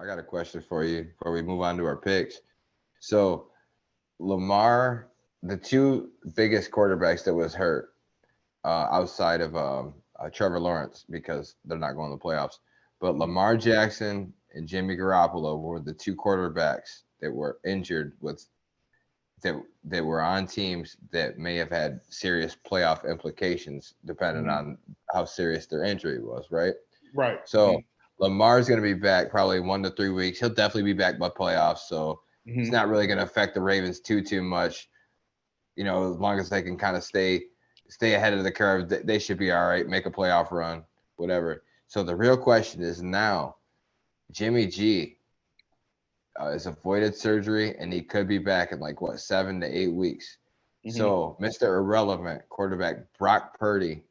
I got a question for you before we move on to our picks. So Lamar, the two biggest quarterbacks that was hurt outside of Trevor Lawrence because they're not going to the playoffs, but Lamar Jackson and Jimmy Garoppolo were the two quarterbacks that were injured with that were on teams that may have had serious playoff implications depending Mhm. on how serious their injury was, right? Right. So Lamar's going to be back probably 1 to 3 weeks. He'll definitely be back by playoffs, so it's Hmm. not really going to affect the Ravens too much. As long as they can kind of stay ahead of the curve, they should be all right. Make a playoff run, whatever. So the real question is now, Jimmy G is avoided surgery, and he could be back in like what 7 to 8 weeks. Hmm. So Mr. Irrelevant quarterback Brock Purdy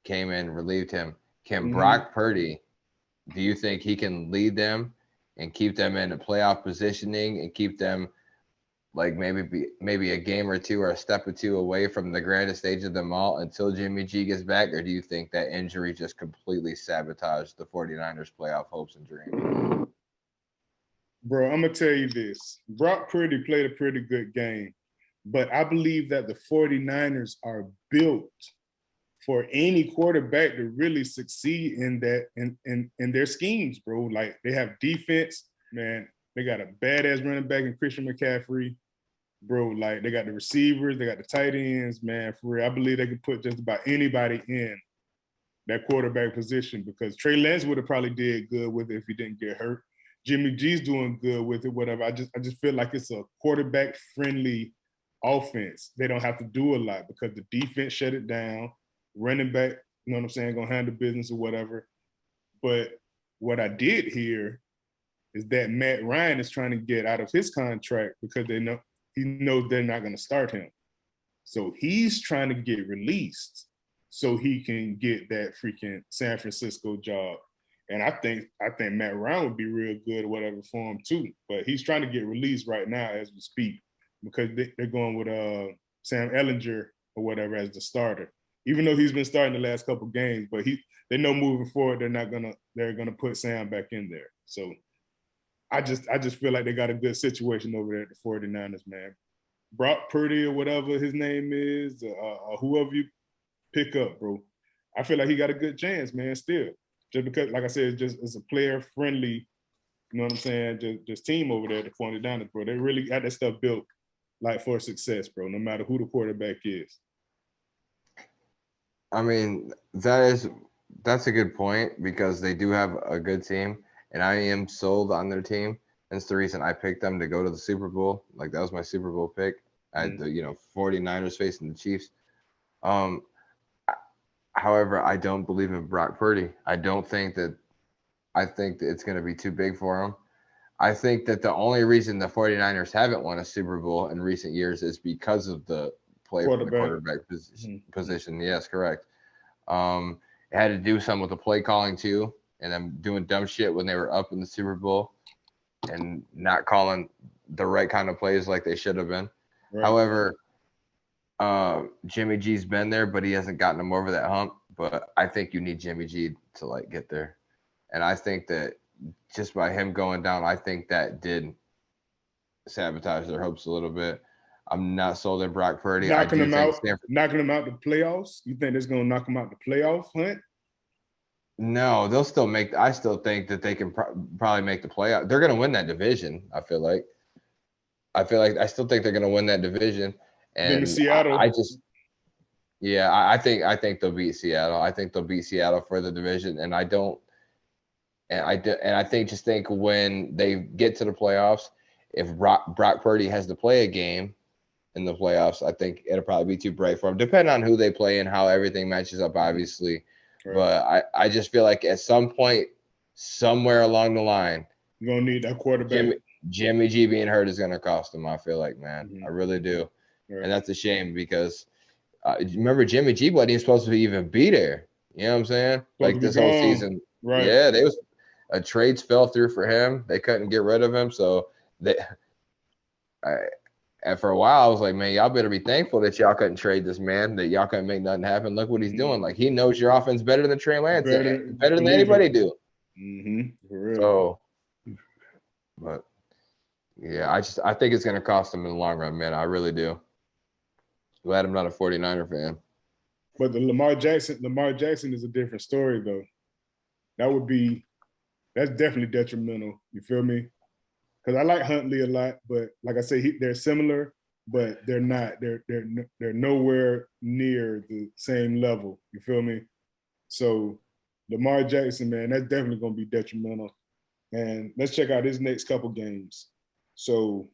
came in, relieved him. Can Hmm. Brock Purdy, do you think he can lead them and keep them in a playoff positioning and keep them like maybe a game or two or a step or two away from the grandest stage of them all until Jimmy G gets back? Or do you think that injury just completely sabotaged the 49ers playoff hopes and dreams? Bro, I'm gonna tell you this. Brock Purdy played a pretty good game, but I believe that the 49ers are built for any quarterback to really succeed in that in their schemes, bro. Like they have defense, man. They got a badass running back in Christian McCaffrey, bro. Like they got the receivers, they got the tight ends, man. For real, I believe they could put just about anybody in that quarterback position because Trey Lance would have probably did good with it if he didn't get hurt. Jimmy G's doing good with it, whatever. I just feel like it's a quarterback friendly offense. They don't have to do a lot because the defense shut it down. Running back, you know what I'm saying, gonna handle business or whatever. But what I did hear is that Matt Ryan is trying to get out of his contract because he knows they're not gonna start him. So he's trying to get released so he can get that freaking San Francisco job. And I think Matt Ryan would be real good or whatever for him too. But he's trying to get released right now as we speak because they're going with Sam Ellinger or whatever as the starter. Even though he's been starting the last couple games, but they know moving forward they're gonna put Sam back in there. So I just feel like they got a good situation over there at the 49ers, man. Brock Purdy or whatever his name is, whoever you pick up, bro. I feel like he got a good chance, man. Still, just because, like I said, it's a player friendly. You know what I'm saying? Just team over there at the 49ers, bro. They really got that stuff built like for success, bro. No matter who the quarterback is. I mean, that's a good point because they do have a good team, and I am sold on their team. That's the reason I picked them to go to the Super Bowl. Like that was my Super Bowl pick. I had Mm-hmm. the 49ers facing the Chiefs. Um, However, I don't believe in Brock Purdy. I think that it's going to be too big for him. I think that the only reason the 49ers haven't won a Super Bowl in recent years is because of the play from the Quarterback. quarterback Mm-hmm. position. Yes, correct. It had to do some with the play calling too, and them doing dumb shit when they were up in the Super Bowl and not calling the right kind of plays like they should have been. Right. However, Jimmy G's been there, but he hasn't gotten him over that hump. But I think you need Jimmy G to like get there, and I think that just by him going down, I think that did sabotage their hopes a little bit. I'm not sold on Brock Purdy. I Knocking do them think out, Stanford. knocking them out the playoffs. You think that's gonna knock them out the playoff hunt? No, they'll still make. I still think that they can probably make the playoff. They're going to win that division. I feel like. I still think they're going to win that division, Them in and I Seattle. just yeah, I think they'll beat Seattle. I think they'll beat Seattle for the division, and I don't and I think when they get to the playoffs, if Brock Purdy has to play a game in the playoffs, I think it'll probably be too bright for him, depending on who they play and how everything matches up, Mm-hmm. obviously. Right. But I just feel like at some point, somewhere along the line, You're gonna need that quarterback. Jimmy Jimmy G being hurt is going to cost him. I feel like, man, I Mm-hmm. really do, and Right. that's a shame because remember Jimmy G wasn't even supposed to even be there. You know what I'm saying? Supposed to Like be this whole gone. season, Right. yeah, they was trades fell through for him. They couldn't get rid of him, so they. I, and for a while, I was like, man, y'all better be thankful that y'all couldn't trade this man, that y'all couldn't make nothing happen. Look what he's Mm-hmm. doing. Like he knows your offense better than Trey Lance, Better better than believe it. anybody do. Mm-hmm. For real. So Yeah, I think it's gonna cost them in the long run, man. I really do. Glad I'm not a 49er fan. But the Lamar Jackson is a different story though. That's definitely detrimental. You feel me? Because I like Huntley a lot, but like I say, they're similar, but they're not. They're nowhere near the same level. You feel me? So Lamar Jackson, man, that's definitely going to be detrimental. And let's check out his next couple games. So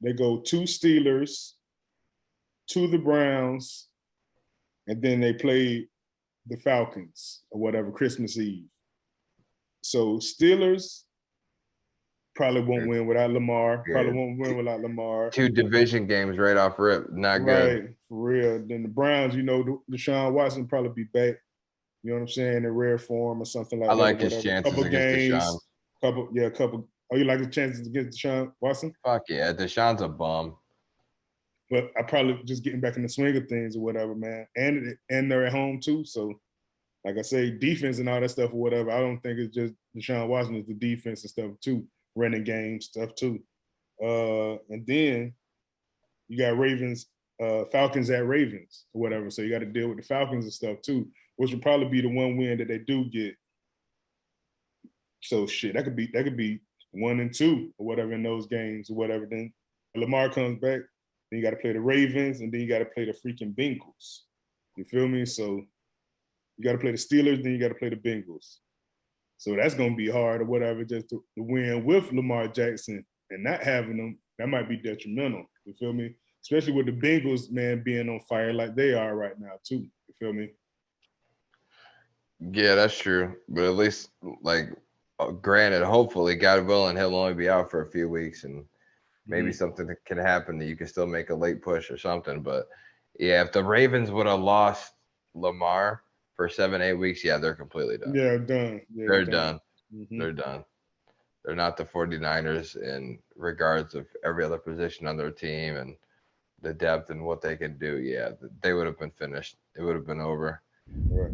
they go 2 Steelers, 2 the Browns, and then they play the Falcons or whatever Christmas Eve. So Steelers probably won't win without Lamar. Good. Probably won't win without Lamar. 2 division games right off rip. Not good. Right, for real. Then the Browns, Deshaun Watson probably be back. You know what I'm saying, in rare form or something like I that. like his chances couple against games, Deshaun. couple. Oh, you like his chances against Deshaun Watson? Fuck yeah, Deshaun's a bum. But I probably just getting back in the swing of things or whatever, man. And they're at home too. So, like I say, defense and all that stuff or whatever. I don't think it's just Deshaun Watson. It's the defense and stuff too, running game stuff too. And then you got Falcons at Ravens or whatever. So you got to deal with the Falcons and stuff too, which would probably be the one win that they do get. So shit, that could be 1 and 2 or whatever in those games or whatever. Then Lamar comes back, then you got to play the Ravens, and then you got to play the freaking Bengals. You feel me? So you got to play the Steelers, then you got to play the Bengals. So that's gonna be hard or whatever, just to win with Lamar Jackson and not having them. That might be detrimental. You feel me? Especially with the Bengals, man, being on fire like they are right now too. You feel me? Yeah, that's true. But at least, like, granted, hopefully, God willing, he'll only be out for a few weeks, and maybe something that can happen that you can still make a late push or something. But yeah, if the Ravens would have lost Lamar for 7-8 weeks, yeah, they're completely done. Yeah, done. Yeah, They're done. Mm-hmm. They're done. They're not the 49ers in regards of every other position on their team and the depth and what they can do. Yeah, they would have been finished. It would have been over. Right.